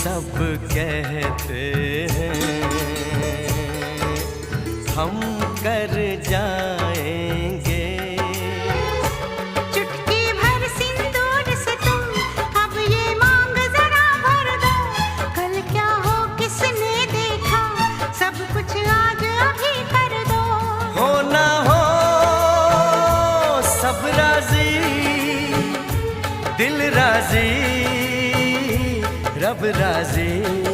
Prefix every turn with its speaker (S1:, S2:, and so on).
S1: सब कहते हैं हम कर जाएंगे।
S2: चुटकी भर सिंदूर से तुम अब ये मांग जरा भर दो। कल क्या हो किसने देखा, सब कुछ आज अभी कर दो।
S1: हो ना हो सब राजी, दिल राजी, रब राजी।